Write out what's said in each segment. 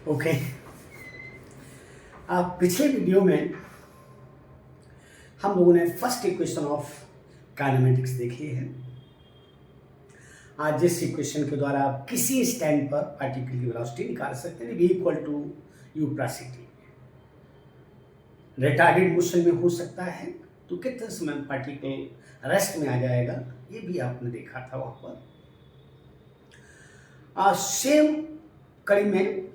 Okay. आप पिछले video में हम लोगों ने फर्स्ट इक्वेशन ऑफ काइनेमेटिक्स देखी है। आज जिस इक्वेशन के द्वारा आप किसी स्टैंड पर पार्टिकल की वेलोसिटी निकाल सकते हैं, v equal to u plus t. Retarded motion में हो सकता है तो कितने समय पार्टिकल रेस्ट में आ जाएगा, ये भी आपने देखा था वहां पर। सेम कड़ी में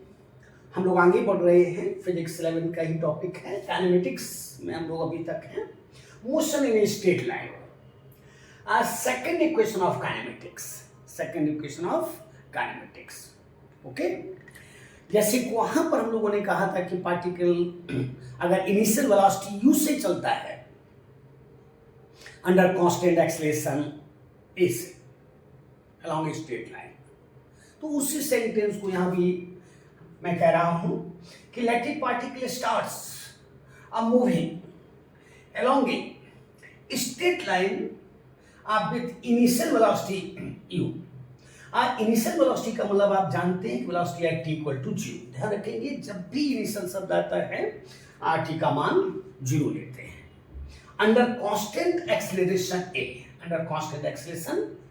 हम लोग आगे बढ़ रहे हैं। फिजिक्स 11 का ही टॉपिक है, काइनेमेटिक्स में हम लोग अभी तक हैं। Motion in A straight line, second equation of kinematics. Okay, जैसे वहां पर हम लोगों ने कहा था कि पार्टिकल अगर इनिशियल वेलोसिटी u से चलता है अंडर कांस्टेंट एक्सेलरेशन a से अलोंग ए स्ट्रेट लाइन, तो उसी सेंटेंस को यहां भी मैं कह रहा हूं कि let a particle starts moving along a straight line with initial velocity u। Initial velocity का मतलब आप जानते हैं कि velocity at t equal to 0। ध्यान रखेंगे, जब भी इनिशियल शब्द आता है t का मान 0 लेते हैं। अंडर कांस्टेंट एक्सेलरेशन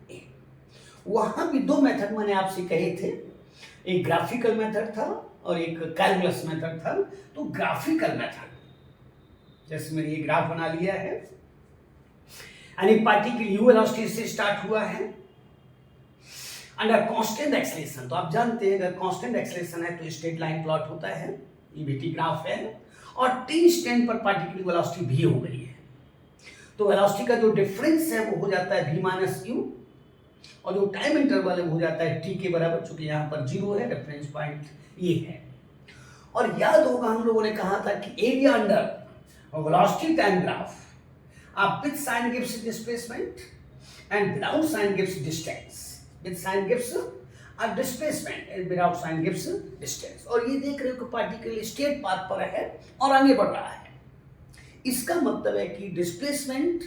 a, वहां भी दो मेथड मैंने आपसे कहे थे, एक ग्राफिकल मेथड था और एक कैलकुलस मेथड था। तो ग्राफिकल मेथड, जैसे मैंने ये ग्राफ बना लिया है, यानी पार्टिकल u वेलोसिटी से स्टार्ट हुआ है अंडर कांस्टेंट एक्सेलरेशन। तो आप जानते हैं अगर कांस्टेंट एक्सेलरेशन है तो स्ट्रेट लाइन प्लॉट होता है, ये भी ग्राफ है, और t स्टैंड पर पार्टिकल वेलोसिटी v हो गई है। तो वेलोसिटी का जो डिफरेंस है वो हो जाता है v माइनस u, और जो टाइम इंटरवल है वो हो जाता है t के बराबर, चूंकि यहाँ पर 0 है, रेफरेंस पॉइंट ये है। और याद होगा हम लोगों ने कहा था कि area under velocity time graph with sign gives displacement and without sign gives distance. With sign gives displacement and without sign gives distance. और ये देख रहे हो कि पार्टिकल स्ट्रेट पाथ पर है और आगे बढ़ रहा है। इसका मतलब है कि डिस्प्लेसमेंट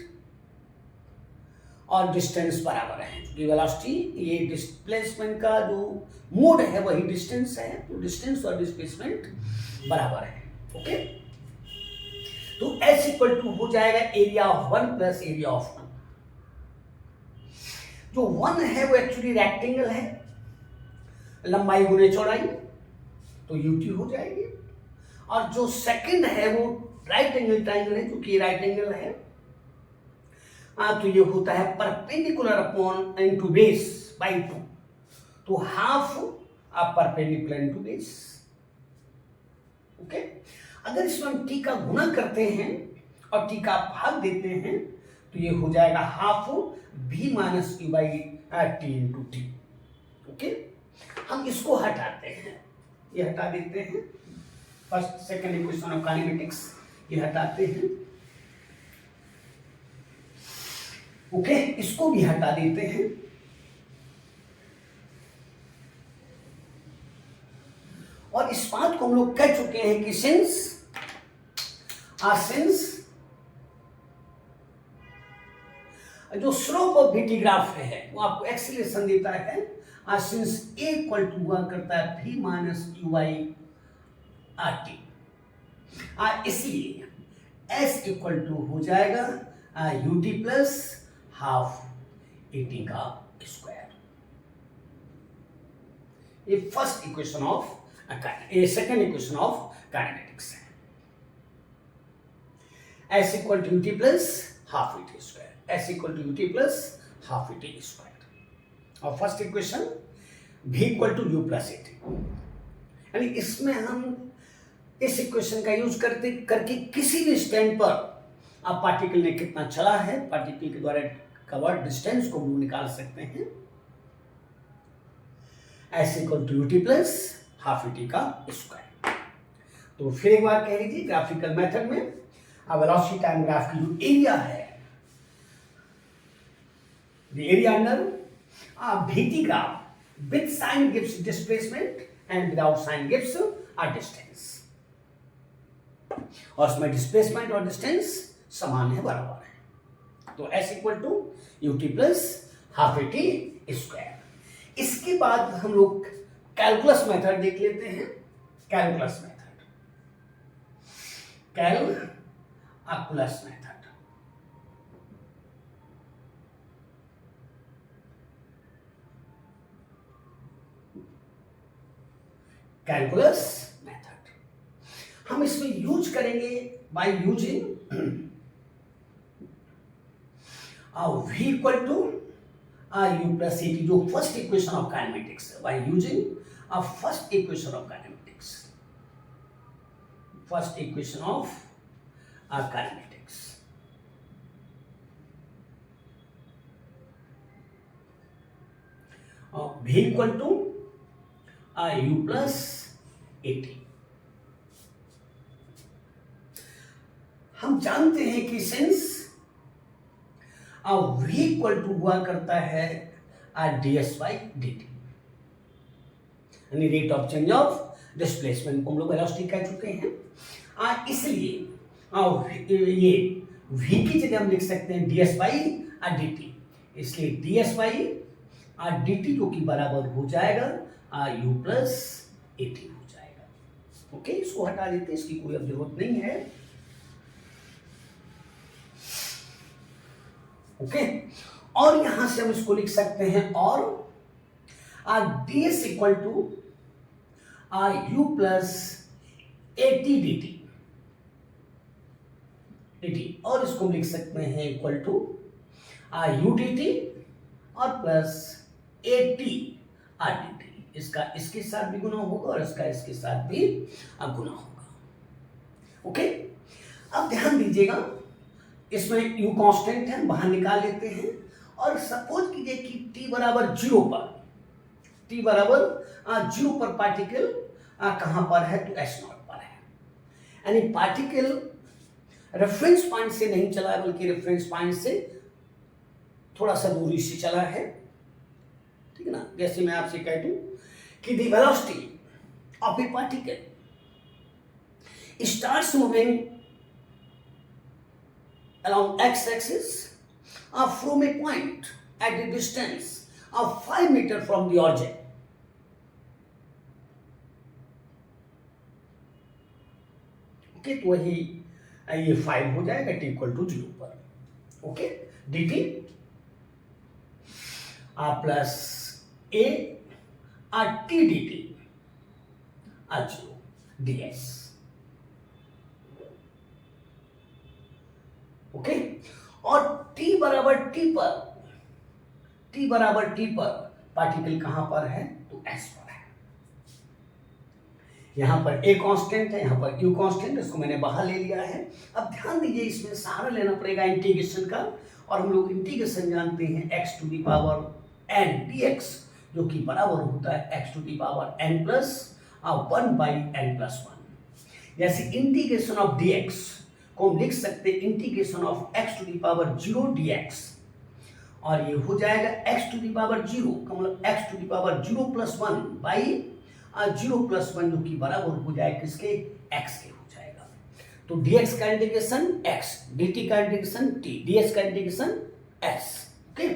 और डिस्टेंस बराबर है, क्योंकि वेलोसिटी ये डिस्प्लेसमेंट का जो मोड है वही डिस्टेंस है, तो डिस्टेंस और डिस्प्लेसमेंट बराबर है। ओके, तो S इक्वल टू हो जाएगा area of 1 plus area of 2। जो 1 है वो एक्चुअली रेक्टेंगल है, लंबाई गुने चौड़ाई, तो UT हो जाएगी। और जो सेकंड है वो राइट एंगल ट्राइंगल है, क्योंकि राइट एंगल है, तो ये होता है perpendicular upon into base by 2, तो half perpendicular into base. Okay, अगर इसमें हम t का गुणा करते हैं और t का भाग देते हैं तो ये हो जाएगा half v minus u by T into T. Okay, हम इसको हटाते हैं, ये हटा देते हैं, first second equation of kinematics ये हटाते हैं। ओके, इसको भी हटा देते हैं। और इस बात को हम लोग कह चुके हैं कि सिंस जो स्लोप ऑफ VT ग्राफ है वो आपको एक्सीलरेशन देता है, सिंस A इक्वल टू हुआ करता है v minus u by T, इसलिए S इक्वल टू हो जाएगा ut प्लस हाफ AT का स्क्वायर। ये फर्स्ट इक्वेशन ऑफ ये सेकंड इक्वेशन ऑफ काइनेमेटिक्स है। S equal to UT plus half AT square, S equal to UT plus half AT square. और first equation V equal to U plus AT, यानी इसमें हम इस equation का use करके किसी भी स्टैंड पर आप पार्टिकल ने कितना चला है, पार्टिकल के द्वारा कवर्ड डिस्टेंस को हम निकाल सकते हैं। S equal to UT plus half AT का स्क्वायर। तो फिर एक बार कह लीजिए, ग्राफिकल मेथड में वेलोसिटी टाइम ग्राफ की जो एरिया है, the area under VT graph with sign gives displacement and without sign gives distance, और उसमें डिस्प्लेसमेंट और डिस्टेंस समान है, बराबर है। तो S equal to UT plus half AT square. इसके बाद हम लोग कैलकुलस मेथड देख लेते हैं। Calculus method, calculus method. Calculus method हम इसमें यूज करेंगे by using v equal to u plus ct, जो फर्स्ट इक्वेशन ऑफ काइनेमेटिक्स है, by using first equation of kinematics, first equation of kinematics. v equal to u plus at। हम जानते हैं कि since v equal to हुआ करता है ds by dt, यानी rate of change of displacement को हम लोग वेलोसिटी कह चुके हैं। इसलिए ये v की जगह हम लिख सकते हैं ds बाई dt, इसलिए ds बाई dt जो कि बराबर हो जाएगा u प्लस at हो जाएगा। ओके, इसको हटा देते हैं, इसकी कोई अब जरूरत नहीं है। ओके, और यहां से हम इसको लिख सकते हैं और ds equal to u plus at dt, और इसको लिख सकते हैं इक्वल टू u dt और प्लस at dt। इसका इसके साथ भी गुना होगा और इसका इसके साथ भी गुना होगा। ओके, अब ध्यान दीजिएगा, इसमें u कांस्टेंट है, बाहर निकाल लेते हैं और सपोज कीजिए कि t बराबर 0 पर, t बराबर 0 पर पार्टिकल कहां पर है, तो s नॉट पर है, यानी पार्टिकल रेफरेंस पॉइंट से नहीं चला है बल्कि रेफरेंस पॉइंट से थोड़ा सा दूरी से चला है, ठीक है ना। जैसे मैं आपसे कह दूं कि the velocity of A particle starts moving along x-axis from a point at a distance of 5 meter from the origin. Okay, तो वही ये 5 हो जाएगा t इक्वल टू 0 पर। Okay, dt plus a t dt 0 ds। Okay, और t बराबर t पर particle कहां पर है, तो s पर है। यहां पर a कांस्टेंट है, यहां पर u कांस्टेंट, इसको मैंने बाहर ले लिया है। अब ध्यान दीजिए, इसमें सहारा लेना पड़ेगा इंटीग्रेशन का, और हम लोग इंटीग्रेशन जानते हैं x to the power n dx, जो कि बराबर होता है x to the power n plus 1 by n plus 1। जैसे इंटीग्रेशन ऑफ dx को हम लिख सकते हैं integration of x to the power 0 dx, और ये हो जाएगा x टू द पावर 0 का मतलब x to the power 0 plus 1 by 0 plus 1, जो कि बराबर हो जाएगा किसके, x के हो जाएगा। तो dx का इंटीग्रेशन x, dt का इंटीग्रेशन t, ds का इंटीग्रेशन s। ओके,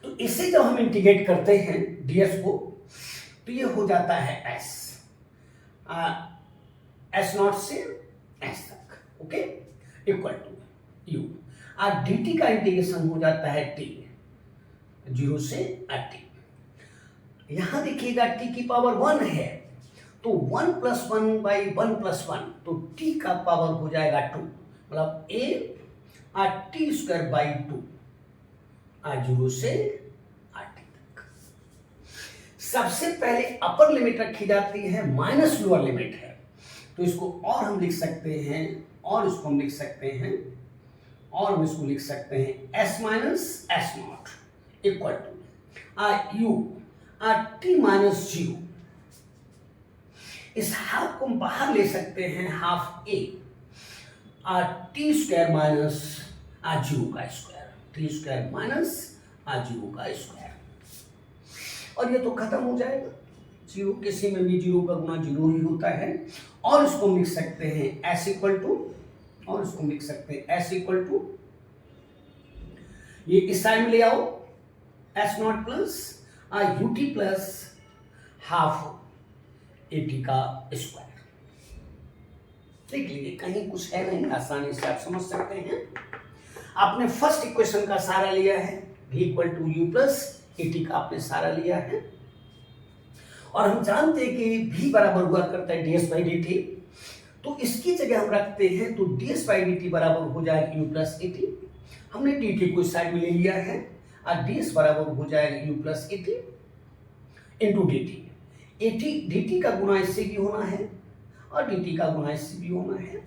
तो इसे जब हम इंटीग्रेट करते हैं ds को, तो ये हो जाता है s नॉट से s तक। Okay, equal to u, dt का इंटीग्रेशन हो जाता है t, 0 से t। यहां देखिएगा t की पावर 1 है, तो 1 प्लस 1 बाई 1 प्लस 1, तो t का पावर हो जाएगा 2, मतलब a t स्क्वायर बाई 2, 0 से t तक। सबसे पहले अपर लिमिट रखी जाती है, माइनस लोअर लिमिट है, तो इसको और हम लिख सकते हैं, और इसको हम लिख सकते हैं, और हम इसको लिख सकते हैं s minus s nought equal to u t minus 0। इस हाफ को हम बाहर ले सकते हैं, half a t square minus 0 का स्क्वायर, t स्क्वायर माइनस 0 का स्क्वायर, और ये तो खत्म हो जाएगा, 0 किसी में भी 0 का गुना 0 ही होता है। और इसको हम लिख सकते हैं s इक्वल टू, और इसको हम लिख सकते हैं s इक्वल टू, ये इस साइड में ले आओ, s not plus ut plus half eighty का स्क्वायर। देख लीजिए कहीं कुछ है नहीं, आसानी से आप समझ सकते हैं। आपने फर्स्ट इक्वेशन का सहारा लिया है, v equal to u plus AT का आपने सहारा लिया है, और हम जानते हैं कि v बराबर हुआ करता है ds बाई डी टी, तो इसकी जगह हम रखते हैं तो ds बाई डी टी बराबर हो जाएगा u प्लस एटी। हमने dt को इस साइड में ले लिया है और ds बराबर हो जाएगा u plus eighty into D T. Eighty D T का गुणा इससे भी होना है और डी टी का गुणा इससे भी होना है।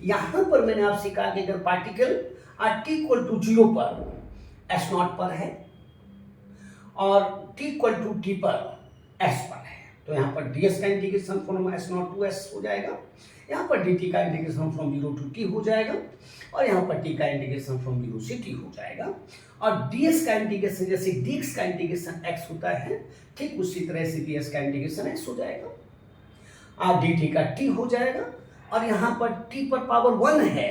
यहां पर मैंने आपसे कहा कि अगर पार्टिकल t इक्वल टू 0 पर s नॉट पर है और t इक्वल टू t पर s पर है, तो यहाँ पर ds का integration from s nought to s हो जाएगा, यहाँ पर dt का इंटीग्रेशन फ्रॉम 0 टू t हो जाएगा, और यहाँ पर t का इंटीग्रेशन फ्रॉम 0 से t हो जाएगा। और ds का इंटीग्रेशन जैसे dx का इंटीग्रेशन x होता है, ठीक उसी तरह से ds का इंटीग्रेशन x हो जाएगा, और dt का t हो जाएगा, और यहाँ पर t पर पावर 1 है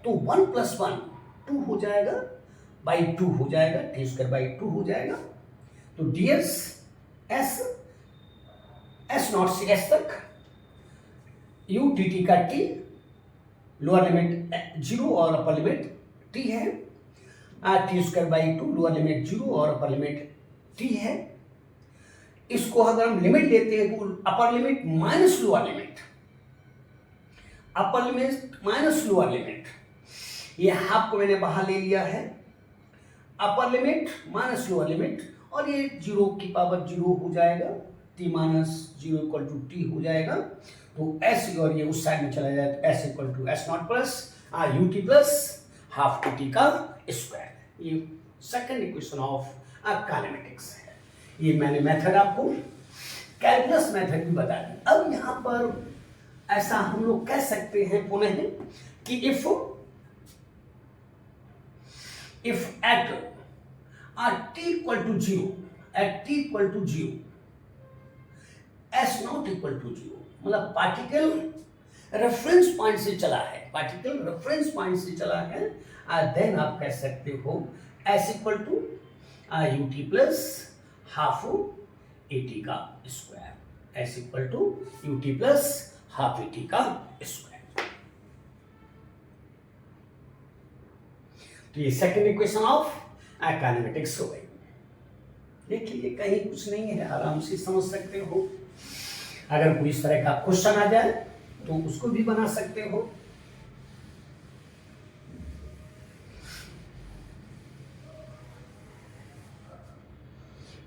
तो 1 प्लस 1 2 हो जाएगा, बाई 2 हो जाएगा, टी स्क्वायर बाई 2 हो जाएगा। तो ds s नॉट से s तक u dt का t, लोअर लिमिट 0 और अपर लिमिट t है, T square by 2 lower limit 0 और अपर लिमिट t है। इसको अगर हम लिमिट लेते हैं तो upper limit minus lower limit, upper limit minus lower limit, ये हाफ को मैंने बाहर ले लिया है, upper limit minus lower limit, और ये 0 की पावर 0 हो जाएगा, t minus 0 equal to t हो जाएगा। तो s और ये उस साइड में चला जाए तो s equal to s nought plus u T plus half t का स्क्वायर। ये सेकंड इक्वेशन ऑफ काइनेमेटिक्स है। ये मैंने मेथड आपको कैलकुलस मेथड भी बता दी। अब यहाँ पर ऐसा हम लोग कह सकते हैं पुनः कि if at t equal to 0, at t equal to 0, s nought equal to 0, मतलब पार्टिकल रेफरेंस पॉइंट से चला है, पार्टिकल रेफरेंस पॉइंट से चला है, देन आप कह सकते हो s equal to U T plus half A T का square, s equal to U T plus half A T का स्क्वायर। तो ये सेकंड इक्वेशन ऑफ काइनेमेटिक्स हो गई। देखिए कहीं कुछ नहीं है, आराम से समझ सकते हो। अगर कोई इस तरह का क्वेश्चन आ जाए तो उसको भी बना सकते हो।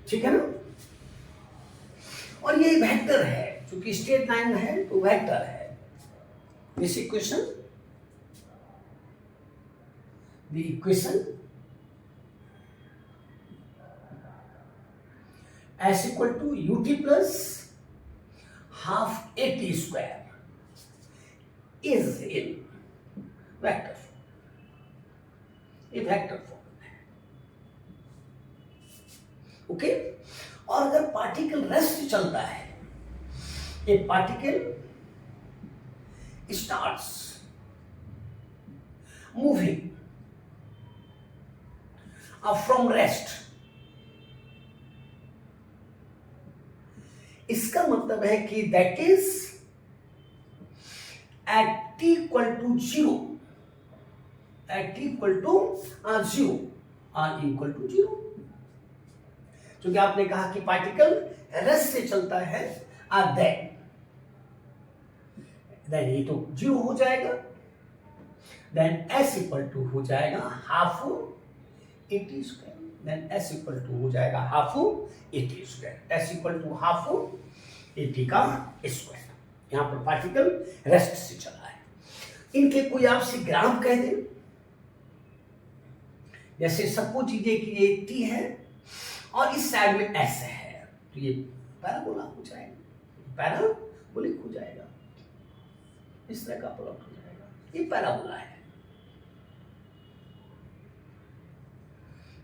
ठीक है ना। और ये वेक्टर है, चूंकि स्ट्रेट लाइन है तो वेक्टर है। This equation, the equation s equal to U T plus half A t square is in vector form. ये वेक्टर फॉर्म है, ओके। और अगर पार्टिकल रेस्ट चलता है, a particle starts moving from rest, इसका मतलब है कि that is at t equal to 0, at t equal to 0 r equal to 0, क्योंकि आपने कहा कि पार्टिकल रेस्ट से चलता है, देन ये तो 0 हो जाएगा, देन s इक्वल टू हो जाएगा half A t square, then s equal to हो जाएगा half A t square, s equal to half A T का स्क्वायर। यहाँ पर पार्टिकल रेस्ट से चला है। इनके कोई आपसे ग्राफ कह दे, जैसे सबको चीजें कि ये t है और इस साइड में s है, तो ये पैराबोला हो जाएगा, पैराबोलिक हो जाएगा, इस तरह का प्लॉट हो जाएगा। ये पैराबोला है,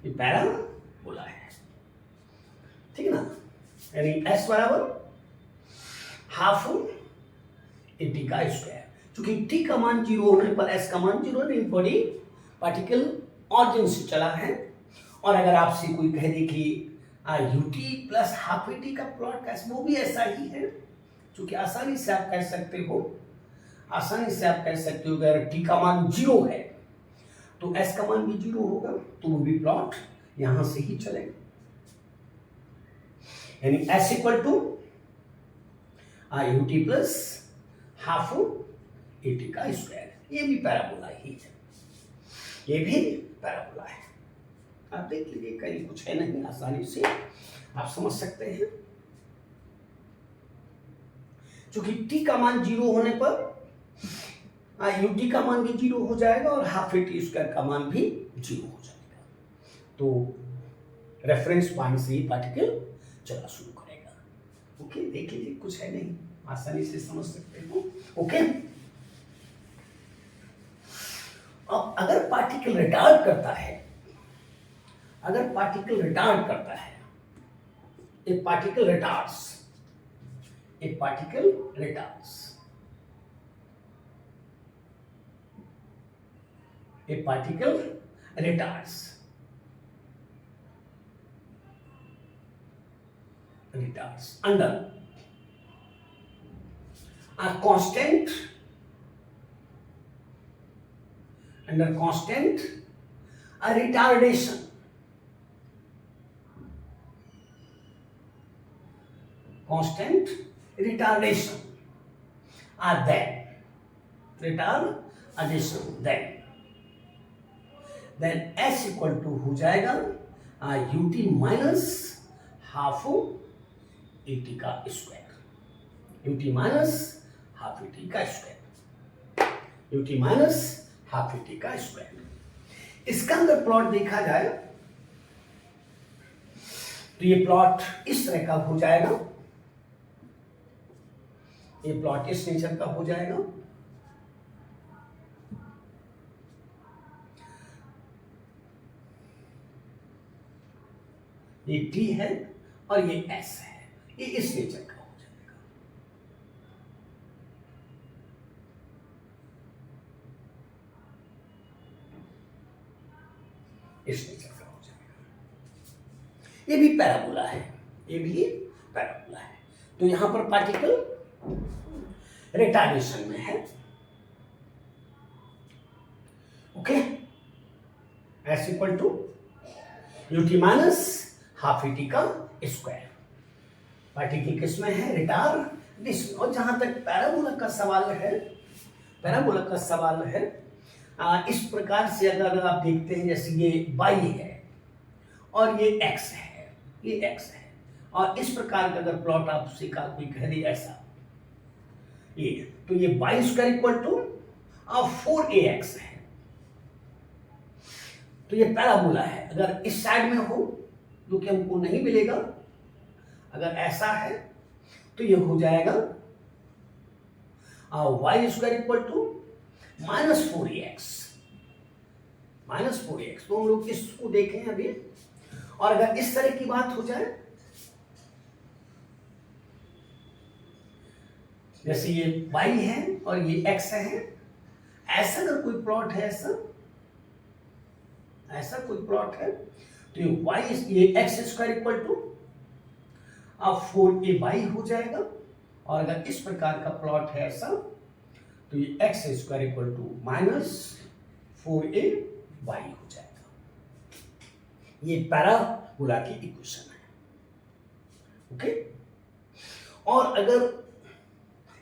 ये पैराबोला है, ठीक है ना। यानी s बराबर हाफ ए टी का स्क्वायर, क्योंकि t का मान 0 होने पर s का मान 0 नहीं, बॉडी पार्टिकल ऑरिजिन से चला है। और अगर आपसे कोई कह दे कि U T plus half A T का प्लॉट कैसे, वो भी ऐसा ही है, क्योंकि आसानी से आप कह सकते हो अगर t का मान 0 है तो s का मान भी 0 होगा, तो वो भी प्लॉट यहां से ही चलेगा। यानी s equal to ut plus half at का स्क्वायर, ये भी पैराबोला ही है, ये भी पैराबोला है। आप देख लीजिए, कहीं कुछ है नहीं, आसानी से आप समझ सकते हैं। क्योंकि t का मान 0 होने पर ut का मान भी 0 हो जाएगा और हाफ at स्क्वायर का मान भी 0 हो जाएगा। तो रेफरेंस पॉइंट से ही पार्टिकल चलना शुरू करेगा। ओके, देख लीजिए, कुछ है नहीं, आसानी से समझ सकते हो। ओके, अब अगर पार्टिकल रिटार्ड करता है, a particle retards under a constant retardation then s equal to हो जाएगा ut माइनस हाफ at का square, ut minus half at का स्क्वायर। इसका अगर प्लॉट देखा जाए तो ये प्लॉट इस तरह का हो जाएगा, ये प्लॉट इस नेचर का हो जाएगा। ये t है और ये s है, ये इस नेचर का हो जाएगा। इस नेचर का हो जाएगा। ये भी पैराबोला है, तो यहां पर पार्टिकल रिटार्डेशन में है। Okay, s equal to ut minus half at का स्क्वायर। पार्टिकल किसमें है? रिटार्डेशन। और जहां तक पैराबोला का सवाल है, इस प्रकार से अगर आप देखते हैं, जैसे ये y है और ये x है, और इस प्रकार का अगर प्लॉट आप सीखा कोई कह दे ऐसा, ये तो ये y square equal to 4ax है, तो ये पैराबोला है। अगर इस साइड में हो जो कि हमको नहीं मिलेगा, अगर ऐसा है तो ये हो जाएगा y square equal to -4ax। तो हम लोग इसको देखें अभी। और अगर इस तरह की बात हो जाए, जैसे ये y है और ये x है, ऐसा अगर कोई प्लॉट है, ऐसा कोई प्लॉट है, तो ये x square equal to 4ay हो जाएगा। और अगर इस प्रकार का प्लॉट है ऐसा, तो ये x square equal to -4ay हो जाएगा। ये पैराबोला की इक्वेशन है। ओके, और अगर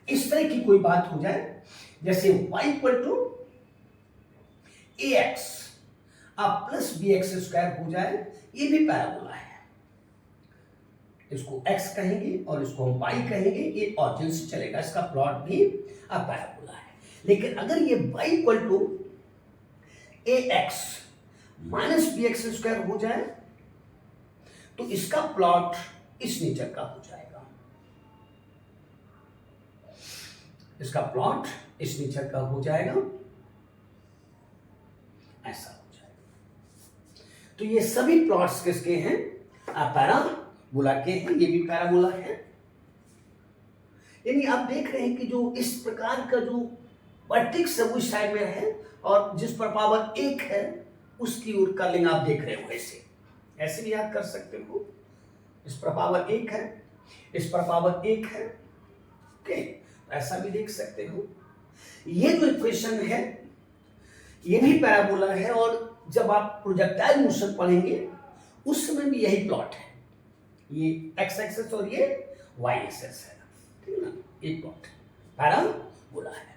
इस तरह की कोई बात हो जाए, जैसे y equal to ax plus bx square हो जाए, ये भी पैराबोला है। इसको x कहेंगे और इसको हम y कहेंगे, ये ऑरिजिन से चलेगा, इसका प्लॉट भी पैराबोला है। लेकिन अगर ये y equal to ax minus bx square हो जाए, तो इसका प्लॉट इस नेचर का हो जाएगा, ऐसा हो जाएगा। तो ये सभी प्लॉट्स किसके हैं? पैराबोला के हैं। ये भी पैराबोला है। यानी आप देख रहे हैं कि जो इस प्रकार का जो वर्टेक्स है वो इस साइड में है, और जिस पर पावर 1 है उसकी ओर का लिंक आप देख रहे हो। ऐसे भी याद कर सकते हो। इस पर पावर 1 है, इस पर पावर 1 है, ओके, ऐसा भी देख सकते हो। ये जो इक्वेशन है ये भी पैराबोला है, और जब आप प्रोजेक्टाइल मोशन पढ़ेंगे उस समय भी यही प्लॉट है, ये एक्स एक्सेस और ये वाई एक्सेस है, ठीक है ना, ये प्लॉट पैराबोला है,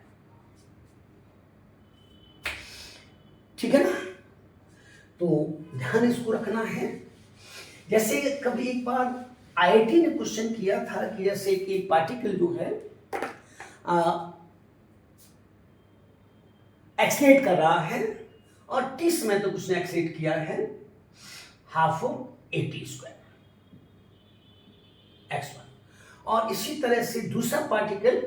ठीक है ना। तो ध्यान इसको रखना है। जैसे कभी एक बार आईआईटी ने क्वेश्चन किया था कि जैसे कि पार्टिकल जो है एक्सलेट कर रहा है और टी समय तो उसने एक्सलेट किया है half of A square x1, और इसी तरह से दूसरा पार्टिकल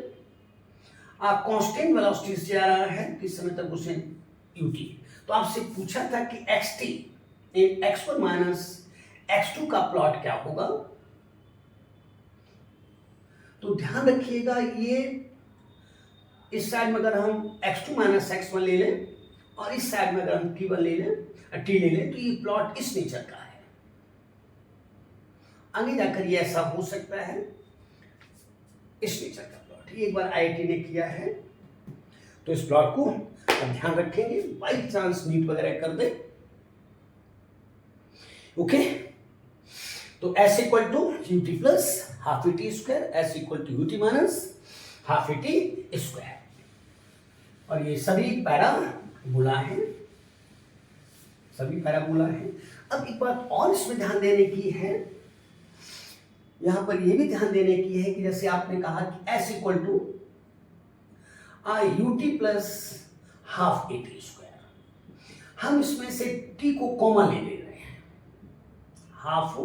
कांस्टेंट वेलोसिटी से आ रहा है किस समय तक उसने ut, तो आपसे पूछा था कि xt इन x1 माइनस x2 का प्लॉट क्या होगा। तो ध्यान रखिएगा, ये इस साइड में अगर हम x2 माइनस x1 ले लें और इस साइड में अगर हम t1 ले लें t ले लें, तो ये प्लॉट इस नेचर का है। आगे जाकर ये ऐसा हो सकता है इस नेचर का प्लॉट, एक बार आईआईटी ने किया है, तो इस प्लॉट को अब ध्यान रखेंगे, बाई चांस नीट वगैरह कर दे। ओके, तो s equal to ut plus half a square, s equal to ut minus half a square, और ये सभी पैराबोला है, सभी पैराबोला है। अब एक बात और इसमें ध्यान देने की है, यहां पर यह भी ध्यान देने की है कि जैसे आपने कहा कि s equal to ut plus half a square, हम इसमें से t को कॉमन ले रहे हैं, हाफ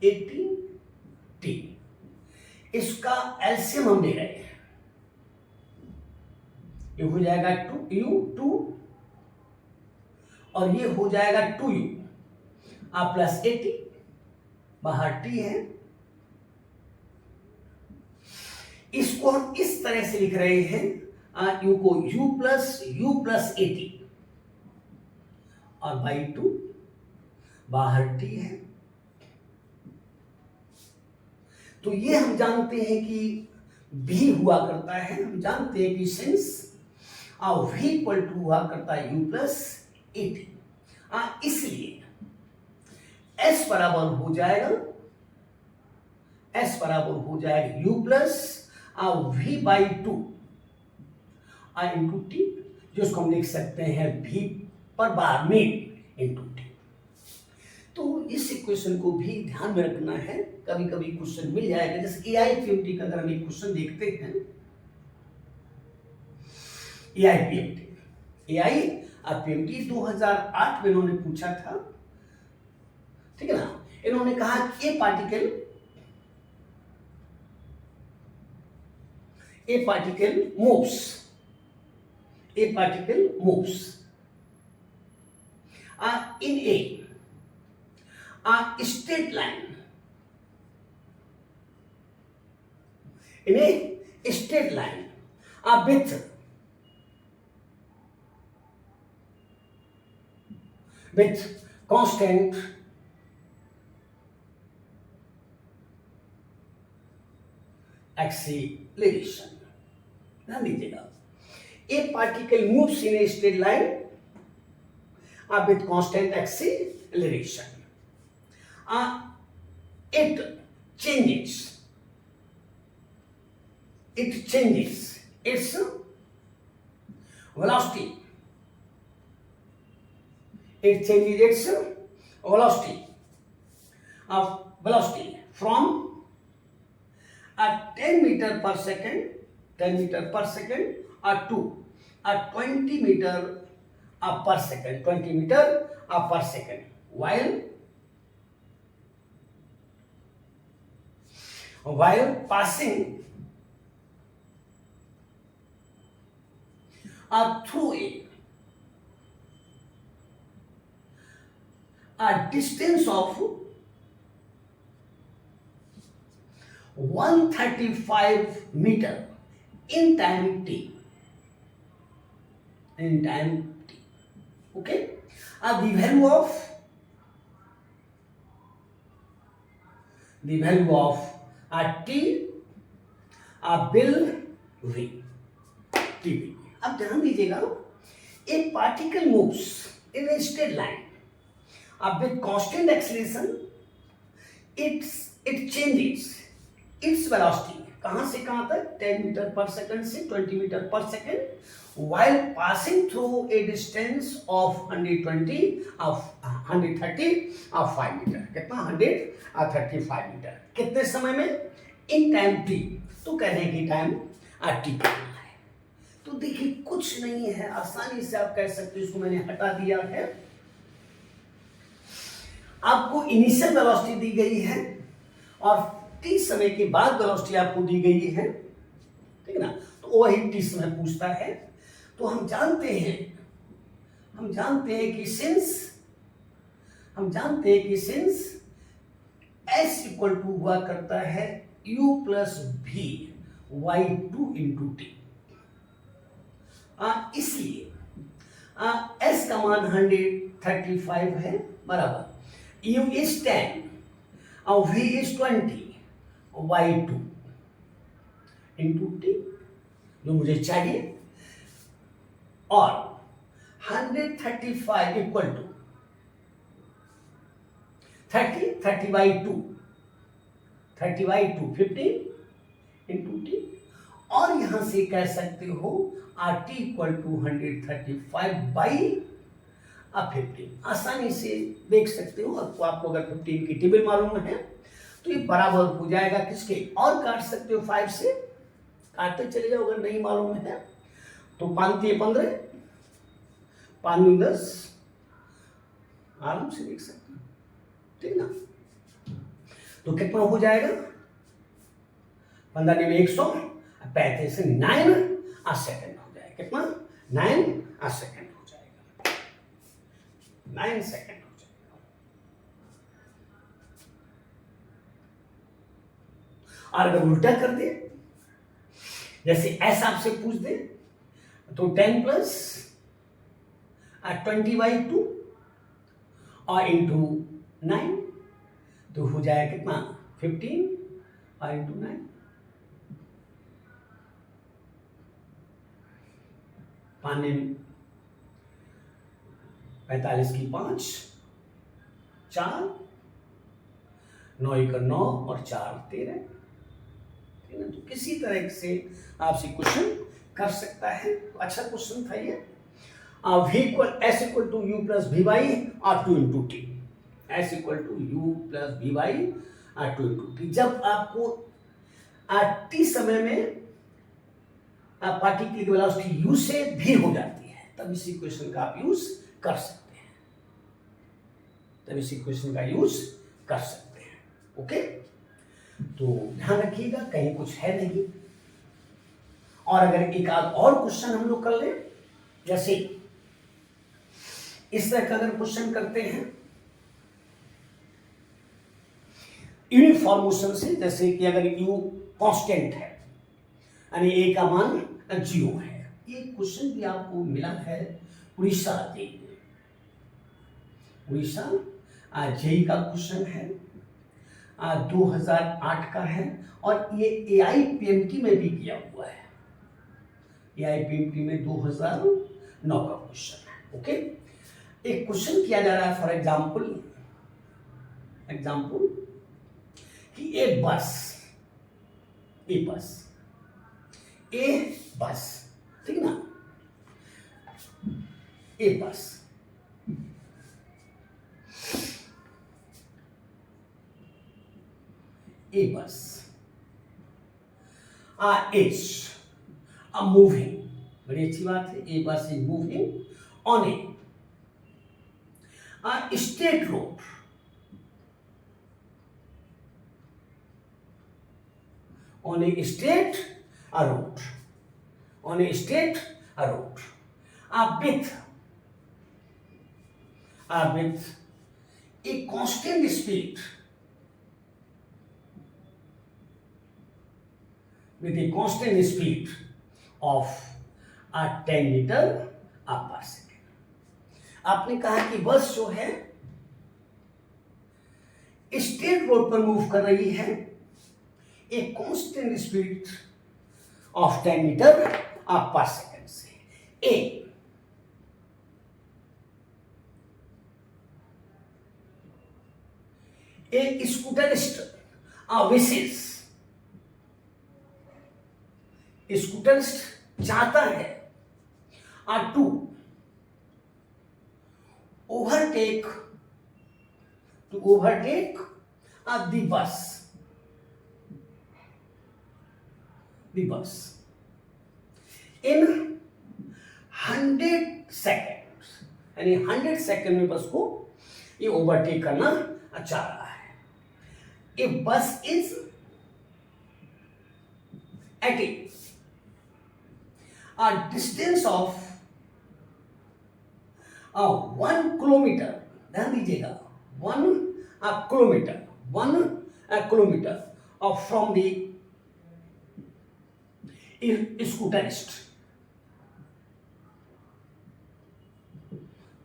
ए टी, इसका एलसीएम हम ले रहे हैं, ये हो जाएगा 2u और ये हो जाएगा 2u प्लस ए टी, बाहर टी है, इसको हम इस तरह से लिख रहे हैं u को u प्लस ए टी और बाई 2, बाहर टी है। तो ये हम जानते हैं कि v हुआ करता है, हम जानते हैं कि सिंस v इक्वल टू हुआ करता है u प्लस ए टी, इसलिए s बराबर हो जाएगा, s बराबर हो जाएगा u plus v by 2 into T, जिसको हम लिख सकते हैं v पर बार में इंटू टी। तो इस इक्वेशन को भी ध्यान में रखना है, कभी कभी क्वेश्चन मिल जाएगा, जैसे AIPMT का अगर हम एक क्वेश्चन देखते हैं, AIPMT 2008 में इन्होंने पूछा था, ठीक है ना। इन्होंने कहा कि ए particle moves in a straight line, with constant acceleration। ध्यान दीजिएगा, a particle moves in a straight line with constant acceleration, it changes its velocity, from 10 meter per second to 20 meter per second, while passing through a distance of 135 meter in time t, okay. The value of t will be TV. अब ध्यान दीजिएगा, a particle moves in a straight line with constant acceleration, it changes its velocity कहां से कहां तक, 10 metre पर second से 20 metre पर second while passing through a distance of 120 of 130 of 5 metre. कितना, 135 मीटर। कितने समय में, इन टाइम t। तो कहने की टाइम t करना है। तो देखिए कुछ नहीं है, आसानी से आप कह सकते हो, इसको मैंने हटा दिया है। आपको इनिशियल वेलोसिटी दी गई है और टी समय के बाद वेलोसिटी आपको दी गई है, ठीक है ना। तो वही टी समय पूछता है। तो हम जानते हैं कि सिंस एस इक्वल टू हुआ करता है u प्लस भी y2 इंटू टी, इसलिए s का मान 135 है, बराबर u इज 10 और v is 20 y2 into T जो मुझे चाहिए, और 135 equal to 30 by 2 15 into t, और यहां से कह सकते हो आर टी इक्वल टू 135 बाई 15। आसानी से देख सकते हो। आपको अगर 15 की टेबल मालूम है तो ये बराबर हो जाएगा किसके, और काट सकते हो 5 से, काटते चले जाओ अगर नहीं मालूम है तो। 5 3 15, 5 10, आराम से देख सकते हो, ठीक ना। तो कितना हो जाएगा, 15 में 100, 35 से 9 सेकंड हो जाएगा। कितना, 9 सेकंड हो जाएगा, 9 सेकंड हो जाएगा। और अगर उल्टा कर दे, जैसे ऐसा आपसे पूछ दे तो 10 प्लस 20 बाई 2 और इंटू 9, तो हो जाएगा कितना, 15 और इंटू 9, 45 की 5, 4, 9 1 9 और 4 13, ठीक है। तो किसी तरह से आपसे क्वेश्चन कर सकता है। तो अच्छा क्वेश्चन था ये। v equal s equal to u plus v by और 2 into t, s equal to u plus v by और 2 इंटू टी। जब आपको टी समय में पार्टिकल की वेलोसिटी u से भी हो जाती है, तब इस इक्वेशन का आप यूज कर सकते हैं, ओके। तो ध्यान रखिएगा कहीं कुछ है नहीं। और अगर एक आध और क्वेश्चन हम लोग कर ले, जैसे इस तरह का अगर क्वेश्चन करते हैं यूनिफॉर्म मोशन से, जैसे कि अगर u कांस्टेंट है यानी a का मान 0 है। ये क्वेश्चन भी आपको मिला है उड़ीसा जेई का क्वेश्चन है, 2008 का है, और ये AIPMT में भी किया हुआ है, AIPMT में 2009 का क्वेश्चन है, ओके। एक क्वेश्चन किया जा रहा है फॉर एग्जाम्पल कि ए बस, ठीक ना, ए बस इज मूविंग, बड़ी अच्छी बात है, ए बस is moving on a straight road, on a straight road with a constant speed, of 10 metre per second. आपने कहा कि बस जो है स्ट्रेट रोड पर मूव कर रही है एक constant speed of 10 metre per second से। ए स्कूटरिस्ट विशेष, स्कूटरिस्ट चाहता है to overtake the bus in 100 seconds, यानी 100 सेकेंड में बस को ये ओवरटेक करना चाह रहा है। If bus is at a distance of 1 kilometre, ध्यान दीजिएगा 1 kilometre from the scooterist,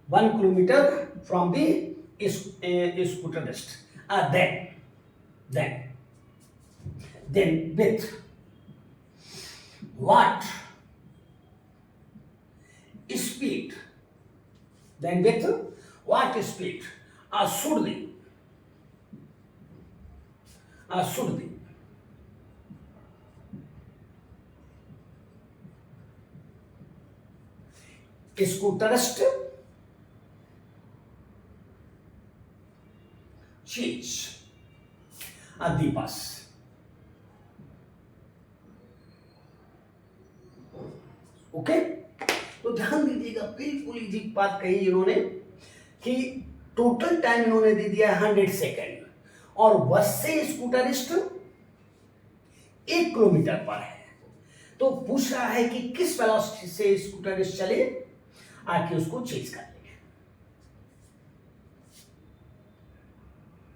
1 kilometre from the scooterist, then with what speed, should the scooterist change the bus? Okay, तो ध्यान दीजिएगा, बिल्कुल इजी बात कही इन्होंने कि टोटल टाइम इन्होंने दे दिया 100 सेकेंड और बस से स्कूटरिस्ट 1 किलोमीटर पर है, तो पूछ रहा है कि किस वेलोसिटी से स्कूटरिस्ट चले आके उसको चेज कर लेंगे।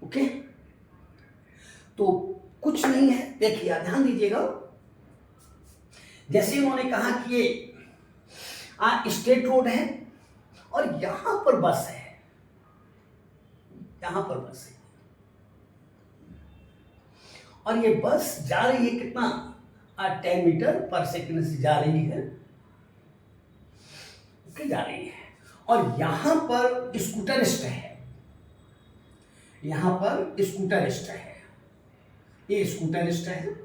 ओके, तो कुछ नहीं है, देखिए ध्यान दीजिएगा, जैसे उन्होंने कहा कि ये स्टेट रोड है और यहां पर बस है, और ये बस जा रही है कितना 10 मीटर पर सेकंड से जा रही है, ओके जा रही है, और यहां पर स्कूटरिस्ट है, ये स्कूटरिस्ट है,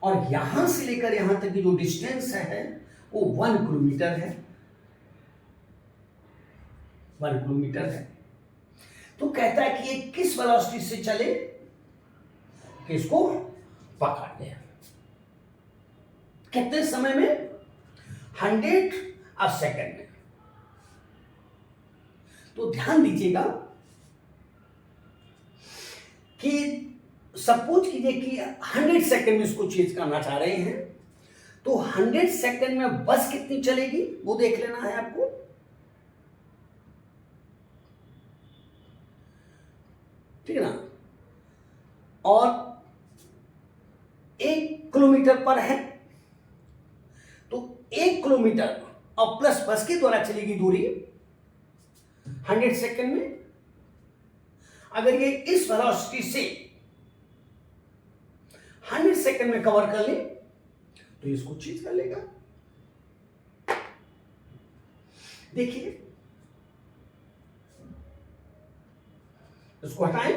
और यहां से लेकर यहां तक की जो डिस्टेंस है वो 1 किलोमीटर है, 1 किलोमीटर है। तो कहता है कि ये किस वेलोसिटी से चले कि इसको पकड़ ले, कितने समय में, 100 सेकेंड में। तो ध्यान दीजिएगा कि सपोज कीजिए कि 100 सेकेंड में इसको चेंज करना चाह रहे हैं, तो 100 सेकेंड में बस कितनी चलेगी वो देख लेना है आपको। ठीक है ना, और 1 किलोमीटर पर है, तो 1 किलोमीटर और प्लस बस के द्वारा चलेगी दूरी 100 सेकेंड में। अगर ये इस वेलोसिटी से 100 सेकेंड में कवर कर ले तो इसको चीज कर लेगा। देखिए इसको हटाएं,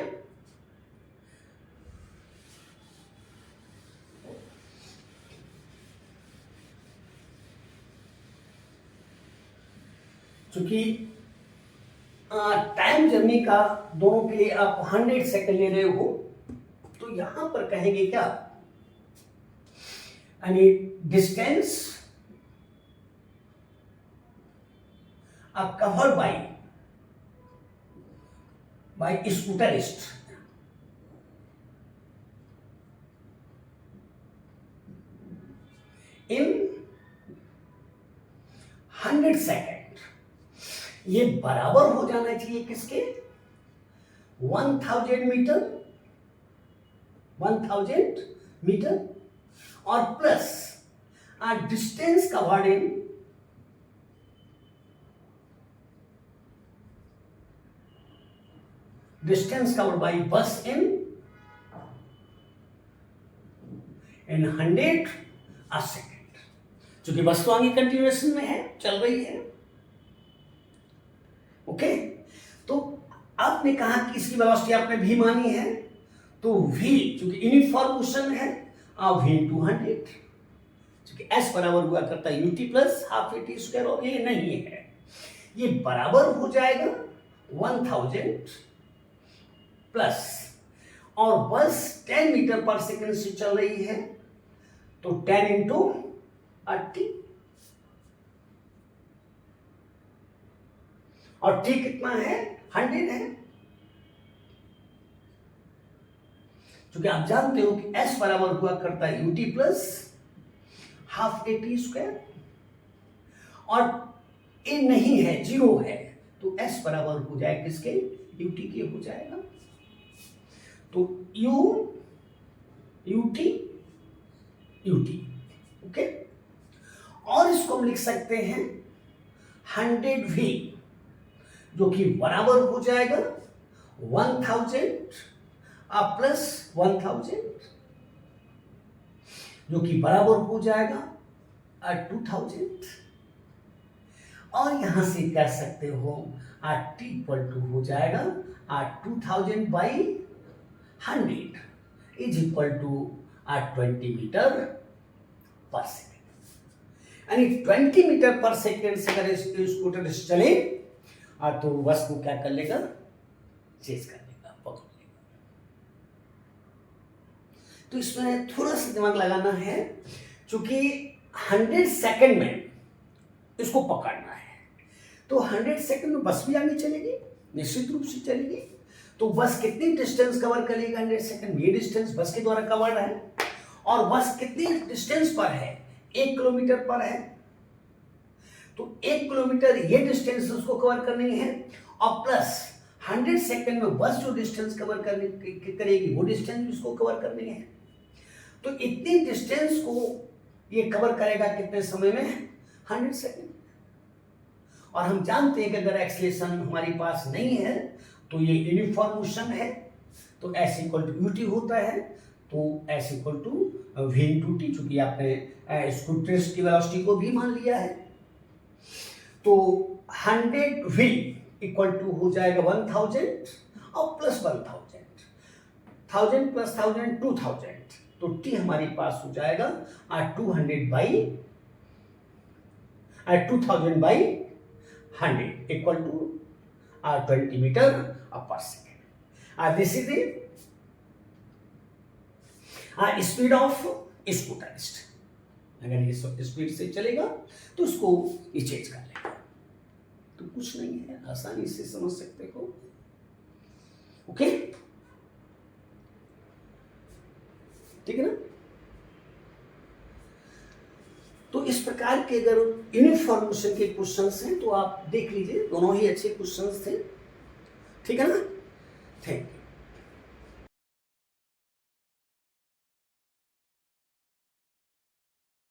क्योंकि टाइम जर्नी का दोनों के लिए आप 100 सेकेंड ले रहे हो, तो यहां पर कहेंगे क्या, यानी distance covered by scooterist in 100 second, ये बराबर हो जाना चाहिए किसके, 1000 मीटर और plus distance covered in distance covered by bus in 100 uh second. क्योंकि बस तो आगे कंटिन्यूएशन में है, चल रही है। ओके, तो आपने कहा कि इसकी वेलोसिटी आपने v मानी है, तो v चूंकि यूनिफॉर्म मोशन है, v 200, क्योंकि s बराबर हुआ करता है ut plus half at square, और ये नहीं है, ये बराबर हो जाएगा 1000 प्लस, और बस 10 मीटर पर सेकंड से चल रही है, तो 10 इंटू 80, और t कितना है, 100 है। क्योंकि आप जानते हो कि s बराबर हुआ करता है ut plus half at square, और a नहीं है, 0 है, तो s बराबर हो जाएगा किसके, ut के हो जाएगा। तो ut ओके, और इसको हम लिख सकते हैं 100v, जो कि बराबर हो जाएगा 1000 प्लस 1000, जो कि बराबर हो जाएगा 2000, और यहां से कह सकते हो t इक्वल टू हो जाएगा 2000 by 100 is equal to 20 metre per second. यानी 20 मीटर पर सेकेंड से अगर स्कूटर चले तो बस को क्या कर लेगा, चेज कर लेगा, पकड़ लेगा। तो इसमें थोड़ा सा दिमाग लगाना है, क्योंकि 100 सेकंड में इसको पकड़ना है, तो 100 सेकंड में बस भी आगे चलेगी, निश्चित रूप से चलेगी। तो बस कितनी डिस्टेंस कवर करेगा 100 सेकंड, ये डिस्टेंस बस के द्वारा कवर्ड है, और बस कितनी डिस्टेंस पर है, 1 किलोमीटर पर है, तो 1 किलोमीटर ये डिस्टेंस उसको कवर करनी है, और प्लस 100 सेकंड में बस जो डिस्टेंस कवर करेगी वो डिस्टेंस उसको कवर करनी है। तो इतनी डिस्टेंस को ये कवर करेगा कितने समय में, 100 सेकंड। और हम जानते हैं कि अगर एक्सीलरेशन हमारे पास नहीं है तो ये यूनिफॉर्म मोशन है, तो s इक्वल टू ut होता है, तो s equal to v into t, चूंकि आपने स्कूटर की वेलोसिटी को भी मान लिया है, तो 100v इक्वल टू हो जाएगा 1000 और प्लस 1000 प्लस 1000 2000, तो t हमारे पास हो जाएगा 2000 by 100 equal to 20 metre per second. This is the speed of scooterist. अगर ये स्पीड से चलेगा तो उसको ये चेंज कर लेगा, तो कुछ नहीं है, आसानी से समझ सकते हो। ओके, ठीक है ना। तो इस प्रकार के अगर यूनिफॉर्म मोशन के क्वेश्चंस हैं तो आप देख लीजिए, दोनों ही अच्छे क्वेश्चंस थे, ठीक है ना। Thank you.